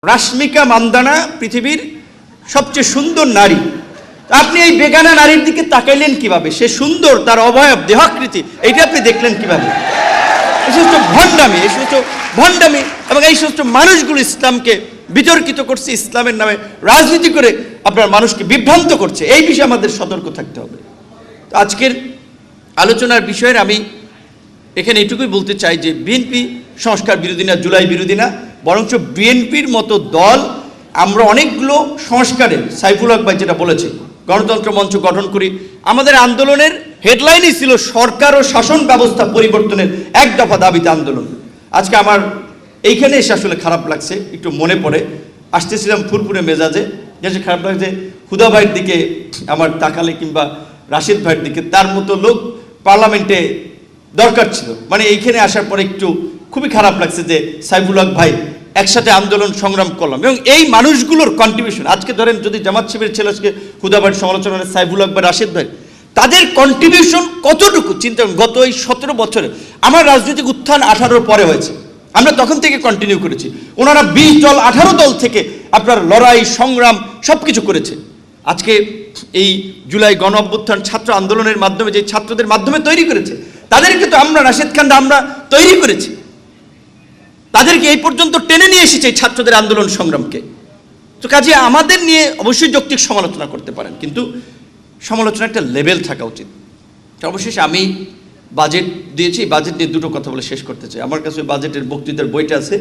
রাশ্মিকা মান্দানা পৃথিবীর সবচেয়ে সুন্দর নারী। আপনি এই বেগানা নারীর দিকে তাকাইলেন কিভাবে? সে সুন্দর, তার অবয়ব, দেহাকৃতি, এইটা আপনি দেখলেন কিভাবে? এই সমস্ত ভণ্ডামি, এই সমস্ত ভণ্ডামি এবং এই সমস্ত মানুষগুলো ইসলামকে বিতর্কিত করছে, ইসলামের নামে রাজনীতি করে আপনার মানুষকে বিভ্রান্ত করছে। এই বিষয়ে আমাদের সতর্ক থাকতে হবে। তো আজকের আলোচনার বিষয়ের আমি এখানে এটুকুই বলতে চাই যে বিএনপি সংস্কার বিরোধী না, জুলাই বিরোধী না, বরঞ্চ বিএনপির মতো দল আমরা অনেকগুলো সংস্কারের, সাইফুল হক ভাই যেটা বলেছে, গণতন্ত্র মঞ্চ গঠন করি। আমাদের আন্দোলনের হেডলাইনই ছিল সরকার ও শাসন ব্যবস্থা পরিবর্তনের এক দফা দাবিতে আন্দোলন। আজকে আমার এইখানে এসে আসলে খারাপ লাগছে, একটু মনে পড়ে, আসতেছিলাম ফুরফুরে মেজাজে, যে খারাপ লাগছে হুদা ভাইয়ের দিকে আমার তাকালে কিংবা রাশিদ ভাইয়ের দিকে, তার মতো লোক পার্লামেন্টে দরকার ছিল। মানে এইখানে আসার পরে একটু খুবই খারাপ লাগছে যে সাইফুল হক ভাই একসাথে আন্দোলন সংগ্রাম করলাম এবং এই মানুষগুলোর কন্ট্রিবিউশন, আজকে ধরেন যদি জামাত শিবিরের ছেলে আজকে হুদা ভাইয়ের সমালোচনা করে সাইফুল হক বা রাশিদ ভাই, তাদের কন্ট্রিবিউশন কতটুকু চিন্তা করেন। গত এই 17 বছরে আমার রাজনৈতিক উত্থান 18 পরে হয়েছে, আমরা তখন থেকে কন্টিনিউ করেছি। ওনারা 20 দল 18 দল থেকে আপনার লড়াই সংগ্রাম সব কিছু করেছে। আজকে এই জুলাই গণ অভ্যুত্থান ছাত্র আন্দোলনের মাধ্যমে যে ছাত্রদের মাধ্যমে তৈরি করেছে, তাদেরকে তো আমরা রাশেদ খানরা আমরা তৈরি করেছি, তাদেরকে এই পর্যন্ত টেনে নিয়ে এসেছে এই ছাত্রদের আন্দোলন সংগ্রামকে। তো কাজে আমাদের নিয়ে অবশ্যই যৌক্তিক সমালোচনা করতে পারেন, কিন্তু সমালোচনা একটা লেভেল থাকা উচিত। অবশেষে আমি বাজেট দিয়েছি, বাজেট নিয়ে দুটো কথা বলে শেষ করতে চাই। আমার কাছে বাজেটের বক্তৃতার বইটা আছে।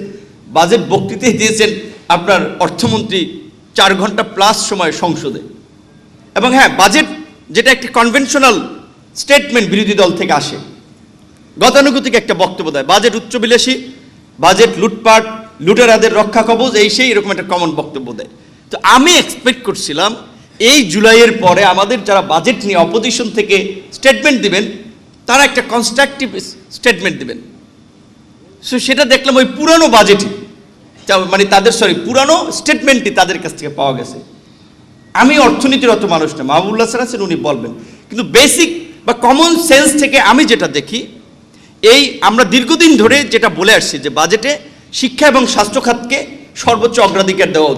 বাজেট বক্তৃতায় দিয়েছেন আপনার অর্থমন্ত্রী 4 ঘন্টা প্লাস সময় সংসদে। এবং হ্যাঁ, বাজেট যেটা একটি কনভেনশনাল স্টেটমেন্ট বিরোধী দল থেকে আসে, গতানুগতিক একটা বক্তব্য দেয়, বাজেট উচ্চবিলাসী, বাজেট লুটপাট, লুটেরাদের রক্ষা কবচ, এই সেই এরকম একটা কমন বক্তব্য দেয়। তো আমি এক্সপেক্ট করছিলাম এই জুলাইয়ের পরে আমাদের যারা বাজেট নিয়ে অপোজিশন থেকে স্টেটমেন্ট দিবেন, তারা একটা কনস্ট্রাকটিভ স্টেটমেন্ট দিবেন। সো সেটা দেখলাম ওই পুরানো বাজেটই, মানে তাদের পুরানো স্টেটমেন্টই তাদের কাছ থেকে পাওয়া গেছে। আমি অর্থনীতির অত মানুষ না, মাহবুবুল্লাহ স্যার আছেন, উনি বলবেন, কিন্তু বেসিক বা কমন সেন্স থেকে আমি যেটা দেখি, এই আমরা দীর্ঘদিন ধরে যেটা বলে আসছি যে বাজেটে শিক্ষা এবং স্বাস্থ্য খাতকে সর্বোচ্চ অগ্রাধিকার দেওয়া